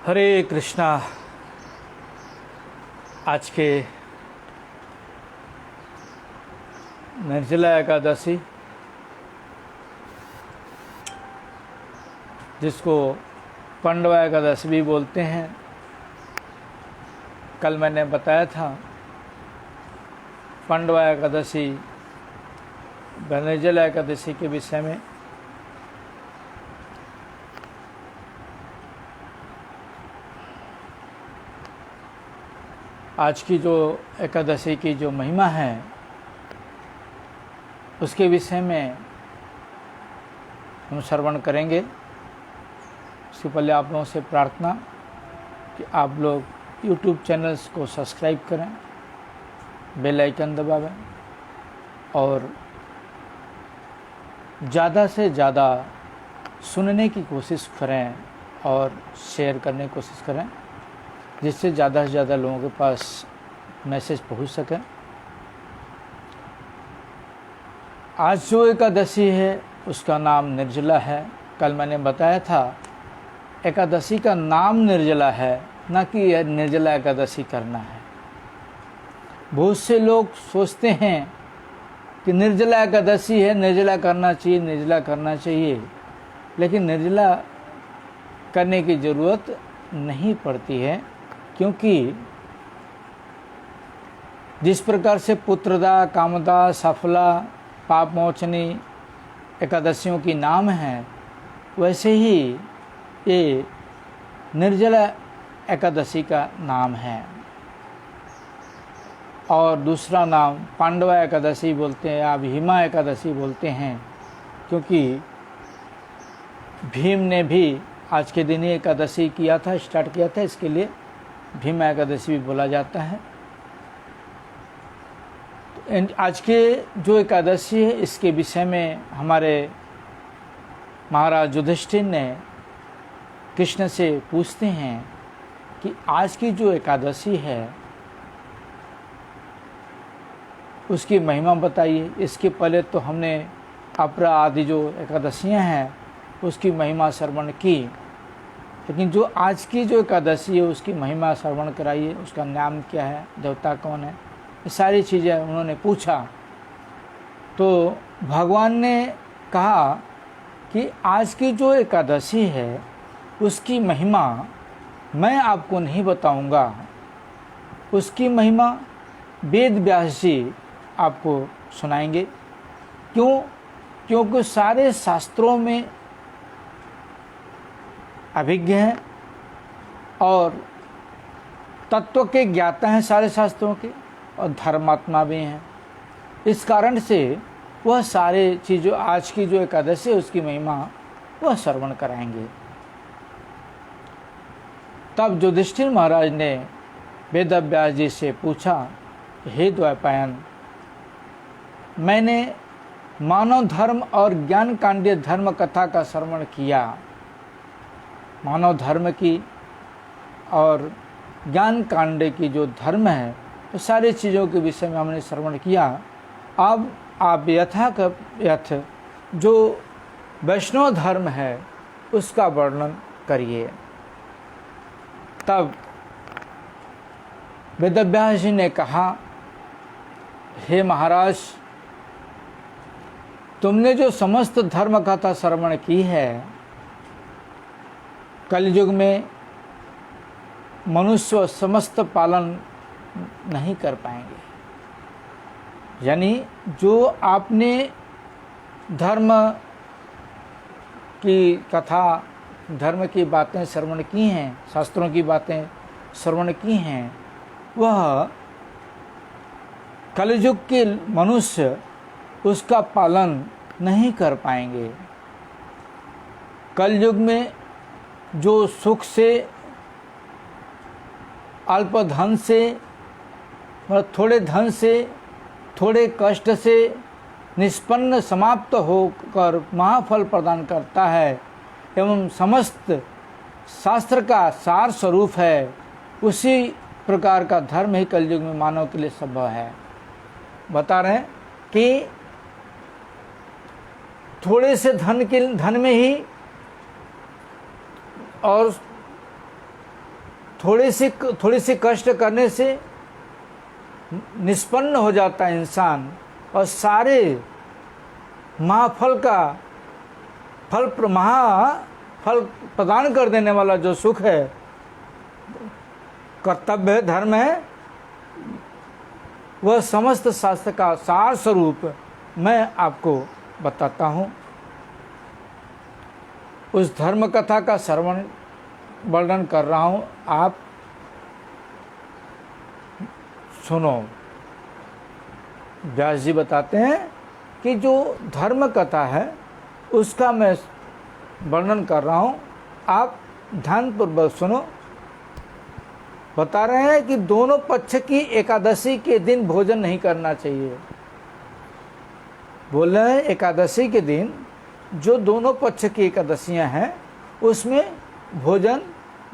हरे कृष्णा। आज के निर्जला एकादशी, जिसको पांडवा एकादशी भी बोलते हैं, कल मैंने बताया था पांडवा एकादशी व निर्जला एकादशी के विषय में। आज की जो एकादशी की जो महिमा है उसके विषय में हम श्रवण करेंगे। उससे पहले आप लोगों से प्रार्थना कि आप लोग YouTube चैनल्स को सब्सक्राइब करें, बेल आइकन दबावें और ज़्यादा से ज़्यादा सुनने की कोशिश करें और शेयर करने की कोशिश करें, जिससे ज़्यादा से ज़्यादा लोगों के पास मैसेज पहुंच सके। आज जो एकादशी है उसका नाम निर्जला है। कल मैंने बताया था एकादशी का नाम निर्जला है, न कि यह निर्जला एकादशी करना है। बहुत से लोग सोचते हैं कि निर्जला एकादशी है, निर्जला करना चाहिए, निर्जला करना चाहिए, लेकिन निर्जला करने की ज़रूरत नहीं पड़ती है, क्योंकि जिस प्रकार से पुत्रदा, कामदा, सफला, पाप मोचनी एकादशियों की नाम है, वैसे ही ये निर्जला एकादशी का नाम है। और दूसरा नाम पांडवा एकादशी बोलते हैं या भीमा एकादशी बोलते हैं, क्योंकि भीम ने भी आज के दिन ही एकादशी किया था, स्टार्ट किया था, इसके लिए भीमा एकादशी भी बोला जाता है। तो आज के जो एकादशी है इसके विषय में हमारे महाराज युधिष्ठिर ने कृष्ण से पूछते हैं कि आज की जो एकादशी है उसकी महिमा बताइए। इसके पहले तो हमने अपरा आदि जो एकादशियां हैं उसकी महिमा श्रवण की, लेकिन जो आज की जो एकादशी है उसकी महिमा श्रवण कराइए। उसका नाम क्या है, देवता कौन है, ये सारी चीज़ें उन्होंने पूछा। तो भगवान ने कहा कि आज की जो एकादशी है उसकी महिमा मैं आपको नहीं बताऊंगा, उसकी महिमा वेद व्यास जी आपको सुनाएंगे। क्यों? क्योंकि सारे शास्त्रों में अभिज्ञ हैं और तत्व के ज्ञाता हैं सारे शास्त्रों के, और धर्मात्मा भी हैं। इस कारण से वह सारे चीज़ों आज की जो एकादशी है उसकी महिमा वह श्रवण कराएंगे। तब युधिष्ठिर महाराज ने वेद व्यास जी से पूछा, हे द्वैपायन, मैंने मानव धर्म और ज्ञान कांडीय धर्म कथा का श्रवण किया। मानव धर्म की और ज्ञान कांड की जो धर्म है तो सारी चीज़ों के विषय में हमने श्रवण किया। अब आप यथायथ जो वैष्णव धर्म है उसका वर्णन करिए। तब वेदव्यास जी ने कहा, हे महाराज, तुमने जो समस्त धर्म कथा श्रवण की है, कलयुग में मनुष्य समस्त पालन नहीं कर पाएंगे। यानी जो आपने धर्म की कथा, धर्म की बातें श्रवण की हैं, शास्त्रों की बातें श्रवण की हैं, वह कलयुग के मनुष्य उसका पालन नहीं कर पाएंगे। कलयुग में जो सुख से, अल्प धन से, मतलब थोड़े धन से, थोड़े कष्ट से निष्पन्न समाप्त होकर महाफल प्रदान करता है एवं समस्त शास्त्र का सार स्वरूप है, उसी प्रकार का धर्म ही कलयुग में मानव के लिए संभव है। बता रहे हैं कि थोड़े से धन में ही और थोड़ी सी कष्ट करने से निष्पन्न हो जाता है इंसान, और सारे महाफल प्रदान कर देने वाला जो सुख है, कर्तव्य है, धर्म है, वह समस्त शास्त्र का सार स्वरूप मैं आपको बताता हूँ। उस धर्म कथा का श्रवण वर्णन कर रहा हूँ, आप सुनो। व्यास जी बताते हैं कि जो धर्म कथा है उसका मैं वर्णन कर रहा हूँ, आप ध्यानपूर्वक सुनो। बता रहे हैं कि दोनों पक्ष की एकादशी के दिन भोजन नहीं करना चाहिए। बोल रहे हैं एकादशी के दिन जो दोनों पक्ष की एकादशियां हैं उसमें भोजन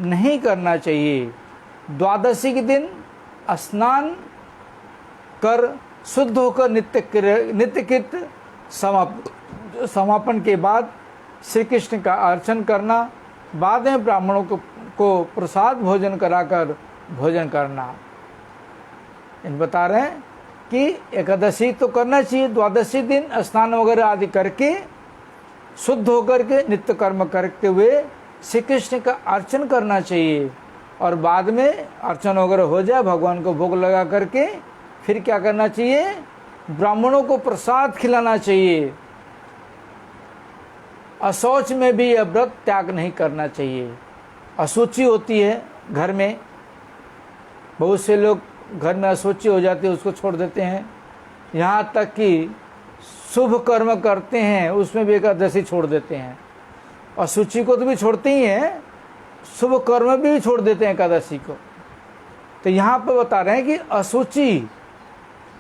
नहीं करना चाहिए। द्वादशी के दिन स्नान कर शुद्ध होकर नित्यकृत समापन के बाद श्री कृष्ण का अर्चन करना, बाद में ब्राह्मणों को प्रसाद भोजन कराकर भोजन करना। इन बता रहे हैं कि एकादशी तो करना चाहिए, द्वादशी दिन स्नान वगैरह आदि करके शुद्ध होकर के नित्य कर्म करते हुए श्री कृष्ण का अर्चन करना चाहिए, और बाद में अर्चन वगैरह हो जाए भगवान को भोग लगा करके फिर क्या करना चाहिए, ब्राह्मणों को प्रसाद खिलाना चाहिए। अशौच में भी यह व्रत त्याग नहीं करना चाहिए। अशुचि होती है घर में, बहुत से लोग घर में अशुचि हो जाती है उसको छोड़ देते हैं, यहाँ तक कि शुभ कर्म करते हैं उसमें भी एकादशी छोड़ देते हैं। अशुचि को तो भी छोड़ते ही हैं, शुभ कर्म भी छोड़ देते हैं एकादशी को। तो यहाँ पर बता रहे हैं कि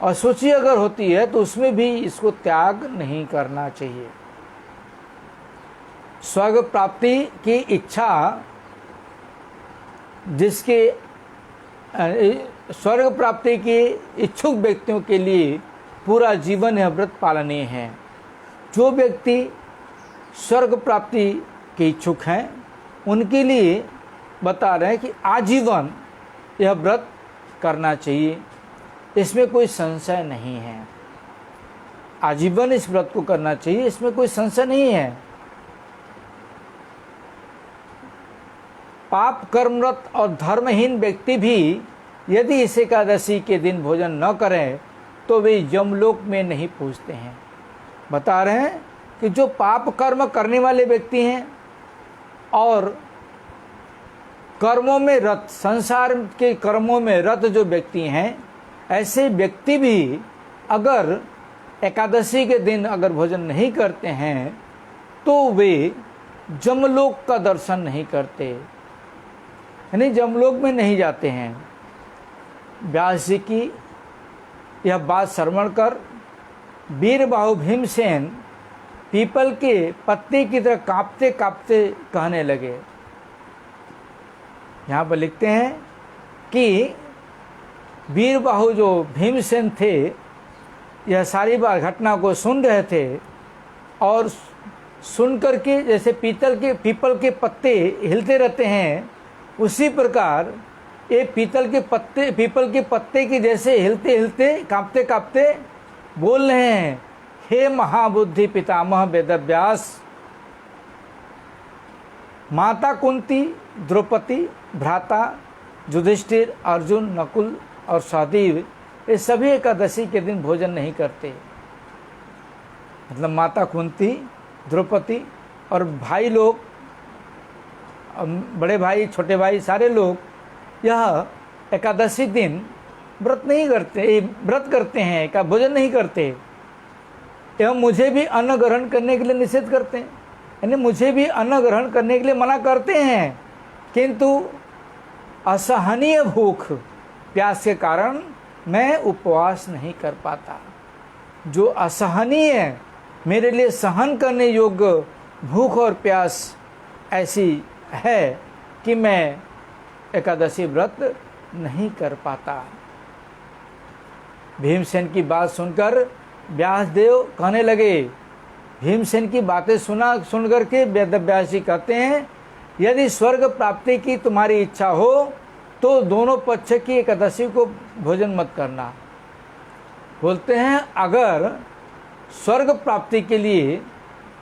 अशुचि अगर होती है तो उसमें भी इसको त्याग नहीं करना चाहिए। स्वर्ग प्राप्ति की इच्छा जिसके स्वर्ग प्राप्ति के इच्छुक व्यक्तियों के लिए पूरा जीवन यह व्रत पालनीय है। जो व्यक्ति स्वर्ग प्राप्ति के इच्छुक हैं उनके लिए बता रहे हैं कि आजीवन यह व्रत करना चाहिए, इसमें कोई संशय नहीं है। आजीवन इस व्रत को करना चाहिए, इसमें कोई संशय नहीं है। पाप कर्मरत और धर्महीन व्यक्ति भी यदि इस एकादशी के दिन भोजन न करें तो वे यमलोक में नहीं पहुँचते हैं। बता रहे हैं कि जो पाप कर्म करने वाले व्यक्ति हैं और कर्मों में रत, संसार के कर्मों में रत जो व्यक्ति हैं, ऐसे व्यक्ति भी अगर एकादशी के दिन अगर भोजन नहीं करते हैं तो वे जमलोक का दर्शन नहीं करते, यानी जमलोक में नहीं जाते हैं। व्यास जी की यह बात श्रवण कर वीरबाहु भीमसेन पीपल के पत्ते की तरह कांपते कांपते कहने लगे। यहाँ पर लिखते हैं कि वीरबाहु जो भीमसेन थे यह सारी बात घटना को सुन रहे थे, और सुन करके जैसे पीपल के पत्ते हिलते रहते हैं उसी प्रकार ये पीपल के पत्ते की जैसे हिलते हिलते कांपते कांपते बोल रहे हैं, हे महाबुद्धि पितामह वेदव्यास, माता कुंती, द्रौपदी, भ्राता युधिष्ठिर, अर्जुन, नकुल और सहदेव ये सभी एकादशी के दिन भोजन नहीं करते। मतलब माता कुंती, द्रौपदी और भाई लोग, बड़े भाई, छोटे भाई, सारे लोग यह एकादशी दिन व्रत नहीं करते, व्रत करते हैं, का भोजन नहीं करते, एवं मुझे भी अन्न ग्रहण करने के लिए निषेध करते हैं, यानी मुझे भी अन्न ग्रहण करने के लिए मना करते हैं, किंतु असहनीय भूख प्यास के कारण मैं उपवास नहीं कर पाता। जो असहनीय, मेरे लिए सहन करने योग्य भूख और प्यास ऐसी है कि मैं एकादशी व्रत नहीं कर पाता। भीमसेन की बात सुनकर व्यासदेव कहने लगे, भीमसेन की बातें सुन करके वेदव्यास जी कहते हैं, यदि स्वर्ग प्राप्ति की तुम्हारी इच्छा हो तो दोनों पक्ष की एकादशी को भोजन मत करना। बोलते हैं अगर स्वर्ग प्राप्ति के लिए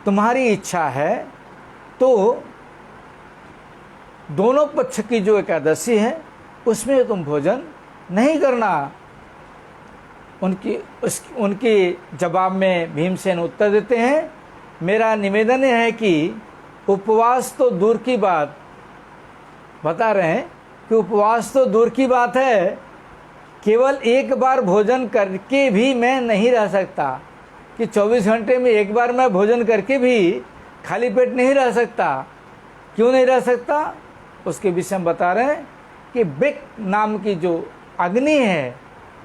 तुम्हारी इच्छा है तो दोनों पक्ष की जो एकादशी है उसमें तुम भोजन नहीं करना। उनके जवाब में भीमसेन उत्तर देते हैं, मेरा निवेदन है कि उपवास तो दूर की बात, बता रहे हैं कि उपवास तो दूर की बात है, केवल एक बार भोजन करके भी मैं नहीं रह सकता, कि 24 घंटे में एक बार मैं भोजन करके भी खाली पेट नहीं रह सकता। क्यों नहीं रह सकता, उसके विषय में बता रहे हैं कि ब्रिक नाम की जो अग्नि है,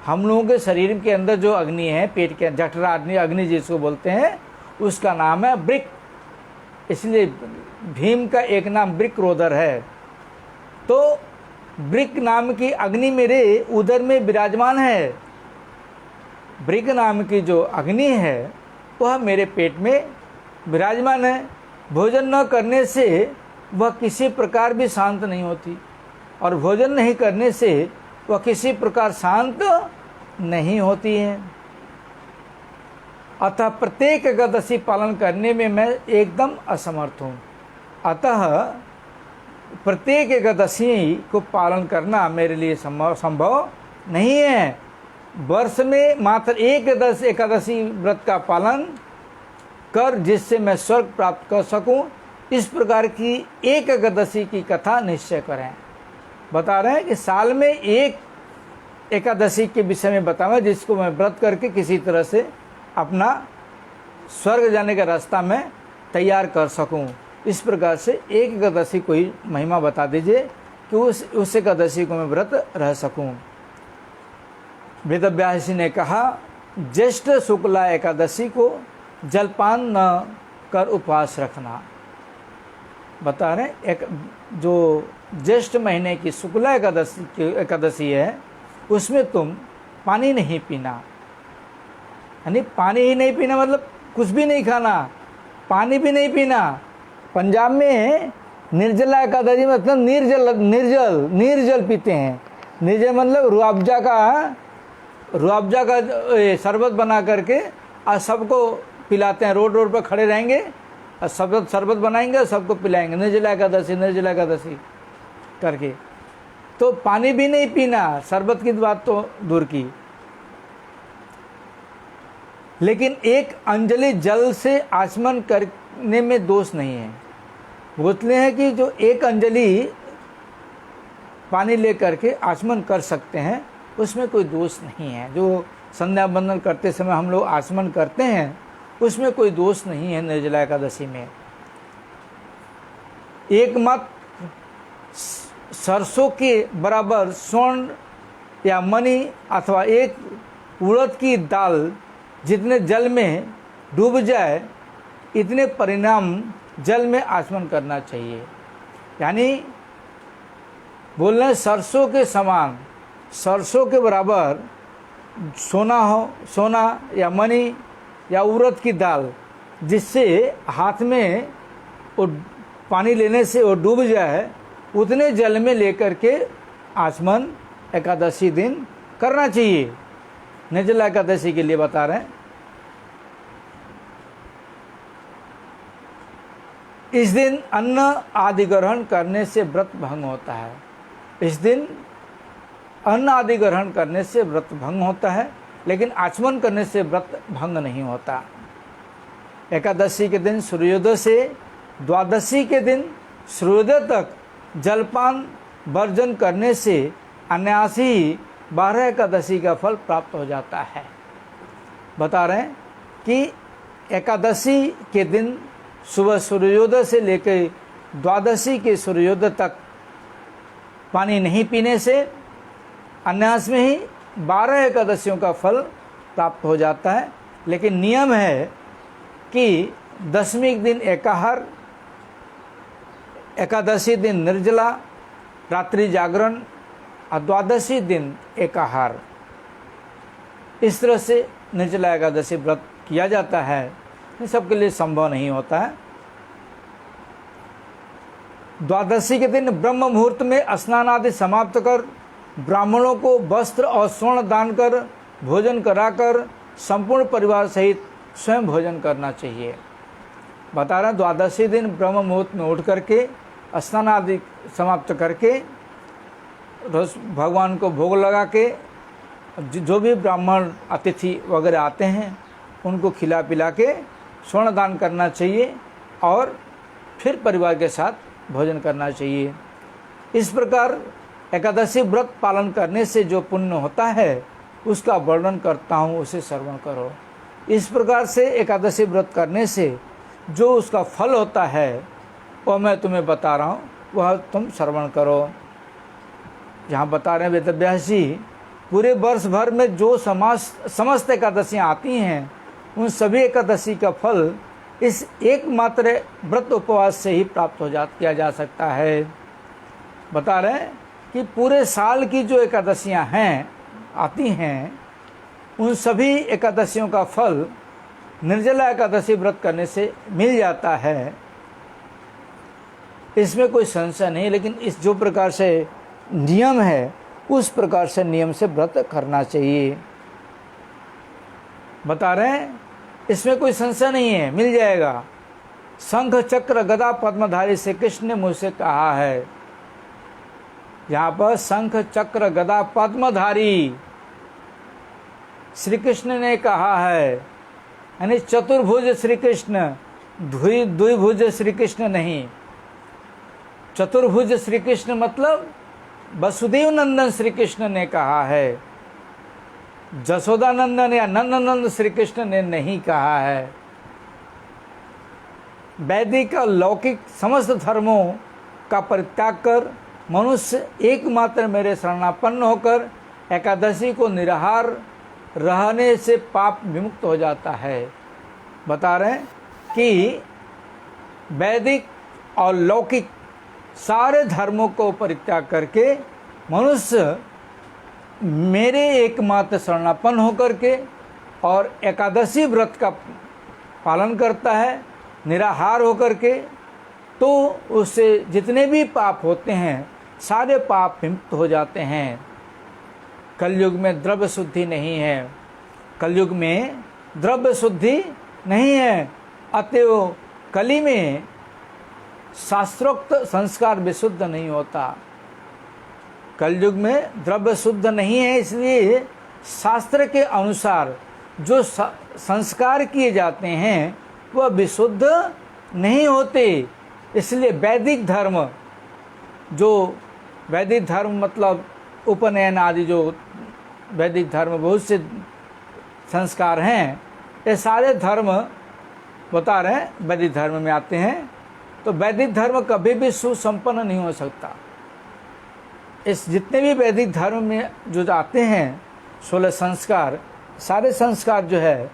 हम लोगों के शरीर के अंदर जो अग्नि है, पेट के जठरा अग्नि जिसको बोलते हैं, उसका नाम है ब्रिक। इसलिए भीम का एक नाम ब्रिक रोदर है। तो ब्रिक नाम की अग्नि मेरे उदर में विराजमान है। ब्रिक नाम की जो अग्नि है वह मेरे पेट में विराजमान है। भोजन न करने से वह किसी प्रकार भी शांत नहीं होती, और भोजन नहीं करने से वह किसी प्रकार शांत नहीं होती है। अतः प्रत्येक एकादशी पालन करने में मैं एकदम असमर्थ हूँ। अतः प्रत्येक एकादशी को पालन करना मेरे लिए संभव नहीं है। वर्ष में मात्र एक एकादशी व्रत का पालन कर जिससे मैं स्वर्ग प्राप्त कर सकूं, इस प्रकार की एक एकादशी की कथा निश्चय करें। बता रहे हैं कि साल में एक एकादशी के विषय में बताऊंगा जिसको मैं व्रत करके किसी तरह से अपना स्वर्ग जाने का रास्ता में तैयार कर सकूं। इस प्रकार से एक एकादशी कोई महिमा बता दीजिए कि उस एकादशी को मैं व्रत रह सकूं। वेदव्यास जी ने कहा, ज्येष्ठ शुक्ला एकादशी को जलपान न कर उपवास रखना। बता रहे एक जो ज्येष्ठ महीने की शुक्ला एकादशी है उसमें तुम पानी नहीं पीना, यानी पानी ही नहीं पीना मतलब कुछ भी नहीं खाना, पानी भी नहीं पीना। पंजाब में निर्जला एकादशी मतलब निर्जल पीते हैं। निर्जल मतलब रुआबजा का शरबत बना करके और सबको पिलाते हैं। रोड पर खड़े रहेंगे और शरबत बनाएंगे और सबको पिलाएंगे, निर्जला एकादशी करके। तो पानी भी नहीं पीना, शरबत की बात तो दूर की। लेकिन एक अंजलि जल से आचमन करने में दोष नहीं है। बोलते हैं कि जो एक अंजलि पानी ले करके आचमन कर सकते हैं उसमें कोई दोष नहीं है। जो संध्या बंदन करते समय हम लोग आचमन करते हैं उसमें कोई दोष नहीं है। निर्जला एकादशी में एक मत सरसों के बराबर स्वर्ण या मणि अथवा एक उड़द की दाल जितने जल में डूब जाए इतने परिणाम जल में आचमन करना चाहिए। यानी बोल रहे हैं सरसों के समान, सरसों के बराबर सोना या मणि या उड़द की दाल जिससे हाथ में वो पानी लेने से वो डूब जाए उतने जल में लेकर के आचमन एकादशी दिन करना चाहिए। निर्जला एकादशी के लिए बता रहे हैं। इस दिन अन्न आदि ग्रहण करने से व्रत भंग होता है। इस दिन अन्न आदि ग्रहण करने से व्रत भंग होता है, लेकिन आचमन करने से व्रत भंग नहीं होता। एकादशी के दिन सूर्योदय से द्वादशी के दिन सूर्योदय तक जलपान वर्जन करने से अनायास ही 12 एकादशी का फल प्राप्त हो जाता है। बता रहे हैं कि एकादशी के दिन सुबह सूर्योदय से लेकर द्वादशी के सूर्योदय तक पानी नहीं पीने से अनायास में ही 12 एकादशियों का फल प्राप्त हो जाता है। लेकिन नियम है कि दशमी दिन एकाहार, एकादशी दिन निर्जला, रात्रि जागरण और द्वादशी दिन एकाहार। इस तरह से निर्जला एकादशी व्रत किया जाता है। ये सबके लिए संभव नहीं होता है। द्वादशी के दिन ब्रह्म मुहूर्त में स्नान आदि समाप्त कर ब्राह्मणों को वस्त्र और स्वर्ण दान कर भोजन कराकर संपूर्ण परिवार सहित स्वयं भोजन करना चाहिए। बता रहे हैं द्वादशी दिन ब्रह्म मुहूर्त में उठ करके स्नान आदि समाप्त करके भगवान को भोग लगा के जो भी ब्राह्मण अतिथि वगैरह आते हैं उनको खिला पिला के स्वर्ण दान करना चाहिए और फिर परिवार के साथ भोजन करना चाहिए। इस प्रकार एकादशी व्रत पालन करने से जो पुण्य होता है उसका वर्णन करता हूँ, उसे श्रवण करो। इस प्रकार से एकादशी व्रत करने से जो उसका फल होता है वह मैं तुम्हें बता रहा हूँ, वह तुम श्रवण करो। जहाँ बता रहे हैं वेदव्यास जी, पूरे वर्ष भर में जो समस्त एकादशियाँ आती हैं उन सभी एकादशी का फल इस एकमात्र व्रत उपवास से ही प्राप्त किया जा सकता है। बता रहे हैं कि पूरे साल की जो एकादशियाँ हैं आती हैं उन सभी एकादशियों का फल निर्जला एकादशी व्रत करने से मिल जाता है, इसमें कोई संशय नहीं। लेकिन इस जो प्रकार से नियम है उस प्रकार से नियम से व्रत करना चाहिए। बता रहे हैं इसमें कोई संशय नहीं है, मिल जाएगा। शंख चक्र गदा पद्मधारी श्री कृष्ण ने मुझसे कहा है। यहाँ पर शंख चक्र गदा पद्मधारी श्री कृष्ण ने कहा है, यानी चतुर्भुज श्री कृष्ण, द्विभुज श्री कृष्ण नहीं। चतुर्भुज श्री कृष्ण मतलब वसुदेव नंदन श्री कृष्ण ने कहा है, जसोदानंदन या नंदनंद श्री कृष्ण ने नहीं कहा है। वैदिक और लौकिक समस्त धर्मों का परित्याग कर मनुष्य एकमात्र मेरे शरणापन्न होकर एकादशी को निराहार रहने से पाप विमुक्त हो जाता है। बता रहे हैं कि वैदिक और लौकिक सारे धर्मों को परित्याग करके मनुष्य मेरे एकमात्र शरणापन्न होकर के और एकादशी व्रत का पालन करता है निराहार होकर के, तो उससे जितने भी पाप होते हैं सारे पाप विमुक्त हो जाते हैं। कलयुग में द्रव्य शुद्धि नहीं है, कलयुग में द्रव्य शुद्धि नहीं है, अतएव कली में शास्त्रोक्त संस्कार विशुद्ध नहीं होता। कलयुग में द्रव्य शुद्ध नहीं है, इसलिए शास्त्र के अनुसार जो संस्कार किए जाते हैं वह विशुद्ध नहीं होते। इसलिए वैदिक धर्म, जो वैदिक धर्म मतलब उपनयन आदि जो वैदिक धर्म बहुत से संस्कार हैं, ये सारे धर्म बता रहे हैं वैदिक धर्म में आते हैं। तो वैदिक धर्म कभी भी सुसंपन्न नहीं हो सकता। इस जितने भी वैदिक धर्म में जो आते हैं 16 संस्कार, सारे संस्कार जो है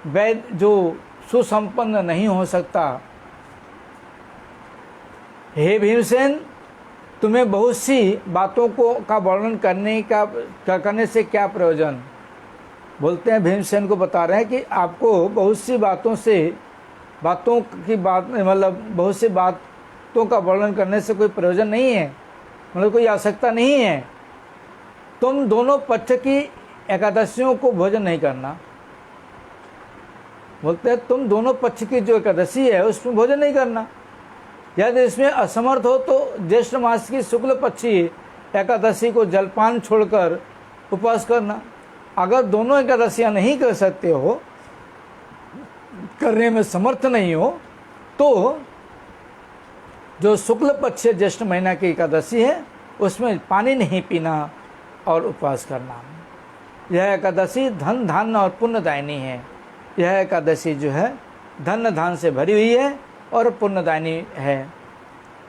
वैद जो सुसंपन्न नहीं हो सकता। हे भीमसेन, तुम्हें बहुत सी बातों का वर्णन करने से क्या प्रयोजन। बोलते हैं भीमसेन को बता रहे हैं कि आपको बहुत सी बातों का वर्णन करने से कोई प्रयोजन नहीं है, मतलब कोई आवश्यकता नहीं है। तुम दोनों पक्ष की एकादशियों को भोजन नहीं करना। बोलते हैं तुम दोनों पक्ष की जो एकादशी है उसमें भोजन नहीं करना। यदि इसमें असमर्थ हो तो ज्येष्ठ मास की शुक्ल पक्षी एकादशी को जलपान छोड़कर उपवास करना। अगर दोनों एकादशियां नहीं कर सकते हो, करने में समर्थ नहीं हो, तो जो शुक्ल पक्ष ज्येष्ठ महीना की एकादशी है उसमें पानी नहीं पीना और उपवास करना। यह एकादशी धन धान्य और पुण्यदायिनी है। यह एकादशी जो है धन धान से भरी हुई है और पुण्यदायिनी है।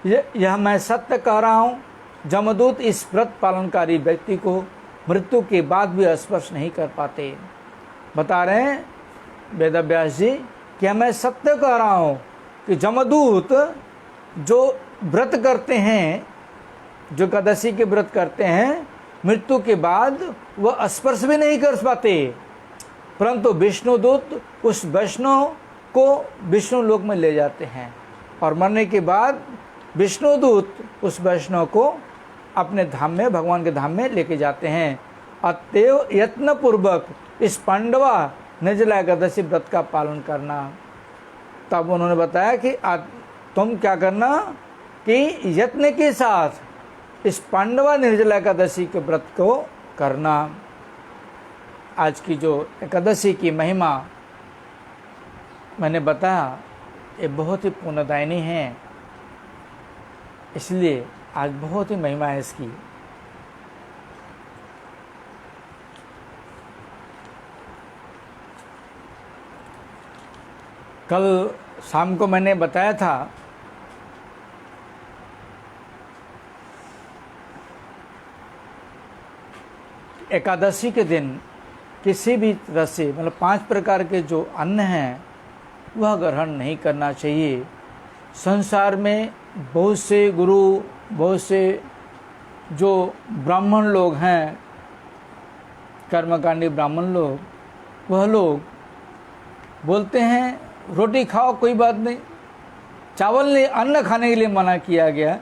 यह मैं सत्य कह रहा हूँ। जमदूत इस व्रत पालनकारी व्यक्ति को मृत्यु के बाद भी स्पर्श नहीं कर पाते। बता रहे हैं वेदव्यास जी कि मैं सत्य कह रहा हूँ कि जमदूत जो व्रत करते हैं, जो एकादशी के व्रत करते हैं, मृत्यु के बाद वह स्पर्श भी नहीं कर पाते, परंतु विष्णुदूत उस वैष्णव को विष्णु लोक में ले जाते हैं और मरने के बाद विष्णुदूत उस वैष्णव को अपने धाम में, भगवान के धाम में लेके जाते हैं। अतएव यत्न पूर्वक इस पांडवा निर्जला एकादशी व्रत का पालन करना। तब उन्होंने बताया कि तुम क्या करना कि यत्न के साथ इस पांडवा निर्जला एकादशी के व्रत को करना। आज की जो एकादशी की महिमा मैंने बताया, ये बहुत ही पुण्यदायिनी है, इसलिए आज बहुत ही महिमा है इसकी। कल शाम को मैंने बताया था एकादशी के दिन किसी भी तरह से, मतलब 5 प्रकार के जो अन्न हैं वह ग्रहण नहीं करना चाहिए। संसार में बहुत से गुरु, बहुत से जो ब्राह्मण लोग हैं, कर्मकांडी ब्राह्मण लोग, वह लोग बोलते हैं रोटी खाओ कोई बात नहीं, चावल नहीं, अन्न खाने के लिए मना किया गया,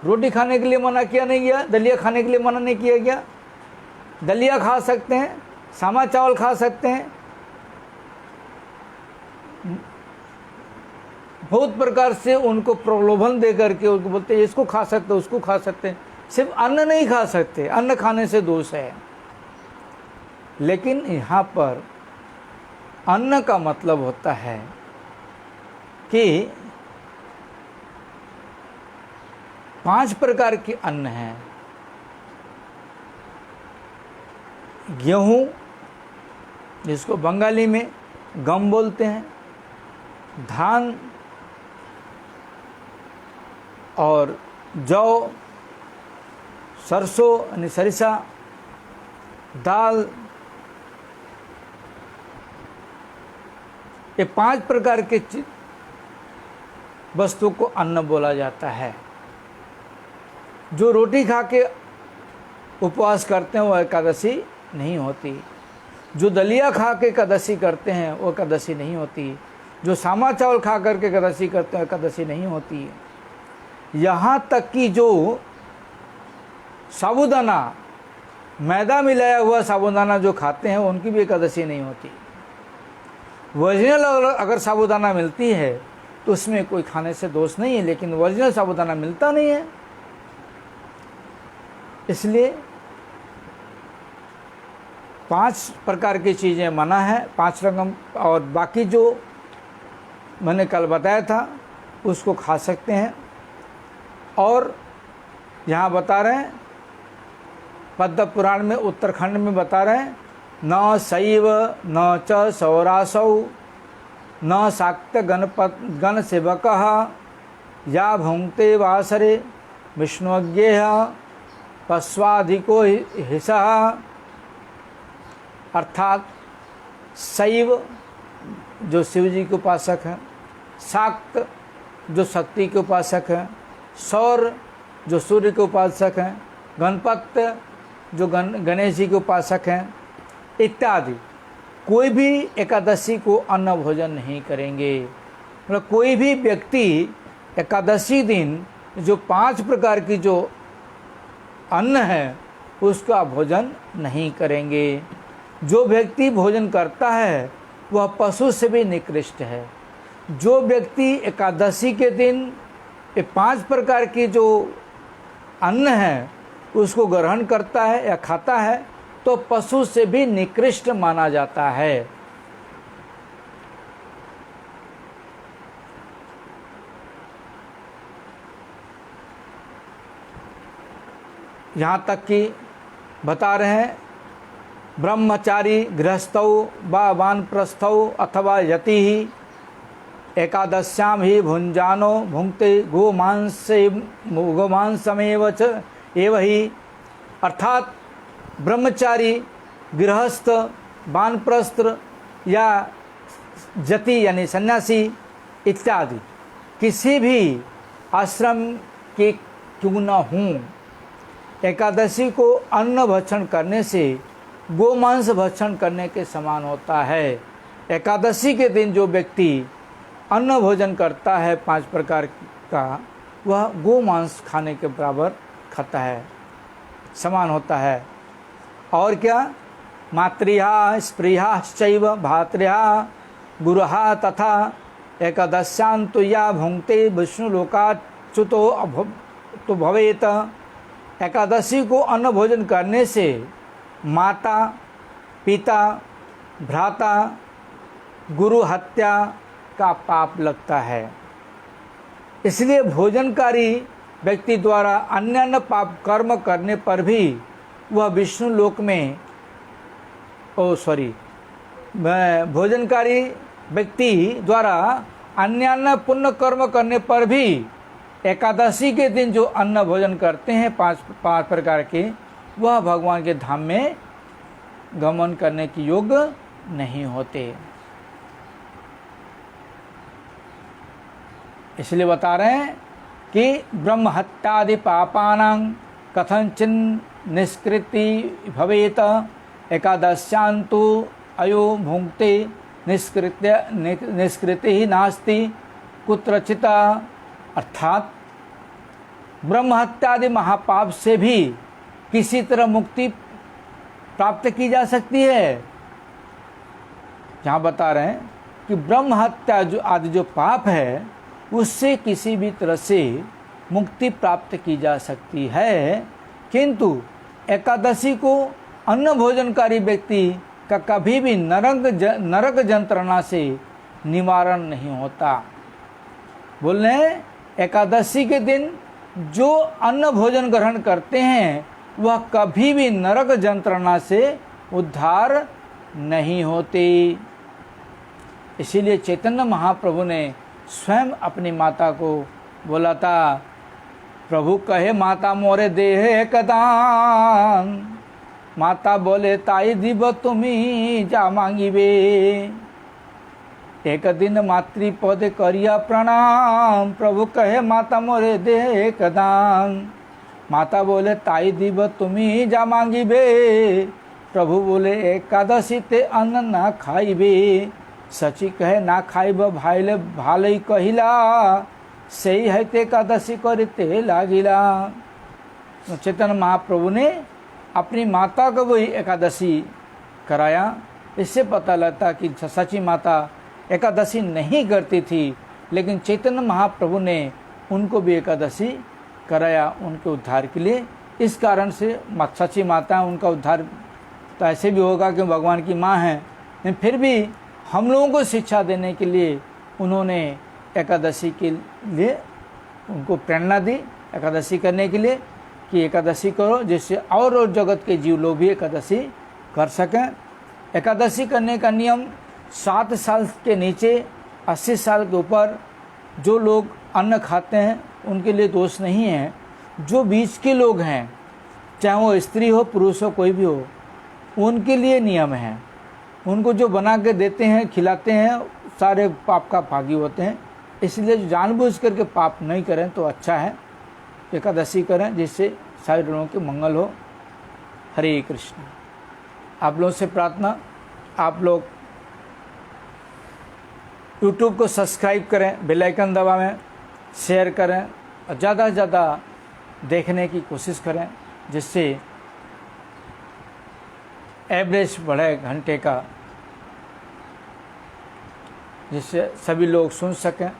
रोटी खाने के लिए मना किया नहीं गया, दलिया खाने के लिए मना नहीं किया गया। दलिया खा सकते हैं, सामा चावल खा सकते हैं, बहुत प्रकार से उनको प्रलोभन दे करके उनको बोलते हैं इसको खा सकते, उसको खा सकते हैं, सिर्फ अन्न नहीं खा सकते, अन्न खाने से दोष है। लेकिन यहाँ पर अन्न का मतलब होता है कि 5 प्रकार के अन्न हैं। गेहूं, जिसको बंगाली में गम बोलते हैं, धान और जौ, सरसों यानी सरिसा, दाल, ये 5 प्रकार के वस्तु को अन्न बोला जाता है। जो रोटी खा के उपवास करते हैं वो एकादशी नहीं होती, जो दलिया खा के एकादशी करते हैं वो एकादशी नहीं होती, जो सामा चावल खा करके एकादशी करते हैं एकादशी नहीं होती। यहाँ तक कि जो साबूदाना, मैदा मिलाया हुआ साबूदाना जो खाते हैं उनकी भी एकादशी नहीं होती। ओरिजिनल अगर साबूदाना मिलती है तो उसमें कोई खाने से दोष नहीं है, लेकिन ओरिजिनल साबूदाना मिलता नहीं है, इसलिए 5 प्रकार की चीज़ें मना है, 5 रकम, और बाकी जो मैंने कल बताया था उसको खा सकते हैं। और यहाँ बता रहे हैं पद्म पुराण में, उत्तराखंड में बता रहे हैं, न शैव न च सौरासौ न शाक्त गण सेवकः या भुंक्ते वासरे विष्णुज्ञेय पश्वाधिको हिसः। अर्थात शैव जो शिव जी के उपासक हैं, शाक्त जो शक्ति के उपासक हैं, सौर जो सूर्य के उपासक हैं, गणपत जो गणेश जी के उपासक हैं, इत्यादि कोई भी एकादशी को अन्न भोजन नहीं करेंगे। मतलब कोई भी व्यक्ति एकादशी दिन जो 5 प्रकार की जो अन्न है उसका भोजन नहीं करेंगे। जो व्यक्ति भोजन करता है वह पशु से भी निकृष्ट है। जो व्यक्ति एकादशी के दिन ये 5 प्रकार की जो अन्न है उसको ग्रहण करता है या खाता है तो पशु से भी निकृष्ट माना जाता है। यहाँ तक कि बता रहे हैं ब्रह्मचारी गृहस्थौ व वानप्रस्थौ अथवा यति ही एकादश्याम ही भुंजानो भुंक्ते गोमांसमेव च एव ही। अर्थात ब्रह्मचारी, गृहस्थ, वानप्रस्थ या जति यानी सन्यासी इत्यादि किसी भी आश्रम के क्यों न हों, एकादशी को अन्न भक्षण करने से गोमांस भक्षण करने के समान होता है। एकादशी के दिन जो व्यक्ति अन्न भोजन करता है 5 प्रकार का, वह गो मांस खाने के बराबर खाता है, समान होता है। और क्या, मातृहा स्पृहाश्चैव भातृहा गुरुहा तथा एकादश्यान्तु या भुंक्ते विष्णुलोकाच्युतो तो भवेत। एकादशी को अन्न भोजन करने से माता, पिता, भ्राता, गुरु हत्या का पाप लगता है। इसलिए भोजनकारी व्यक्ति द्वारा अन्य पाप कर्म करने पर भी वह विष्णु लोक में भोजनकारी व्यक्ति द्वारा अन्य पुण्य कर्म करने पर भी एकादशी के दिन जो अन्न भोजन करते हैं पांच प्रकार के, वह भगवान के धाम में गमन करने के योग्य नहीं होते। इसलिए बता रहे हैं कि ब्रह्म हत्यादि पापानां कथंचिन निष्कृति भवेत एकादश्यान्तु अयो भुंक्ते निष्कृति ही नास्ति कुत्रचित। अर्थात ब्रह्म हत्यादि महापाप से भी किसी तरह मुक्ति प्राप्त की जा सकती है। जहाँ बता रहे हैं कि ब्रह्म हत्या जो आदि जो पाप है उससे किसी भी तरह से मुक्ति प्राप्त की जा सकती है, किंतु एकादशी को अन्न भोजनकारी व्यक्ति का कभी भी नरक यंत्रणा से निवारण नहीं होता। बोल रहे हैं एकादशी के दिन जो अन्न भोजन ग्रहण करते हैं वह कभी भी नरक यंत्रणा से उद्धार नहीं होते। इसीलिए चैतन्य महाप्रभु ने स्वयं अपनी माता को बोला था, प्रभु कहे माता मोरे देह कदान, माता बोले ताई दिव तुम्ही जा मांगिबे। एक दिन मातृपद करिया प्रणाम, प्रभु कहे माता मोरे देह कदान, माता बोले ताई दिव तुम्ही जा मांगिबे। प्रभु बोले एकादशी ते अन्न ना खाइबे, सची कहे ना खाइब भाइले भालई कहिला, सही है ते एकादशी करते लागिला। चैतन्य महाप्रभु ने अपनी माता को वही एकादशी कराया। इससे पता लगता कि सची माता एकादशी नहीं करती थी, लेकिन चैतन्य महाप्रभु ने उनको भी एकादशी कराया उनके उद्धार के लिए। इस कारण से सची माता उनका उद्धार तो ऐसे भी होगा कि भगवान की माँ हैं, लेकिन फिर भी हम लोगों को शिक्षा देने के लिए उन्होंने एकादशी के लिए उनको प्रेरणा दी एकादशी करने के लिए कि एकादशी करो, जिससे और जगत के जीव लोग भी एकादशी कर सकें। एकादशी करने का नियम 7 साल के नीचे 80 साल के ऊपर जो लोग अन्न खाते हैं उनके लिए दोष नहीं है। जो बीच के लोग हैं, चाहे वो स्त्री हो पुरुष हो कोई भी हो, उनके लिए नियम है। उनको जो बना के देते हैं खिलाते हैं सारे पाप का भागी होते हैं। इसलिए जानबूझ करके पाप नहीं करें तो अच्छा है, एकादशी करें जिससे सारे लोगों के मंगल हो। हरे कृष्ण। आप लोगों से प्रार्थना, आप लोग YouTube को सब्सक्राइब करें, बेल आइकन दबाएं, शेयर करें और ज़्यादा से ज़्यादा देखने की कोशिश करें, जिससे एवरेज बढ़े घंटे का, जिससे सभी लोग सुन सकें।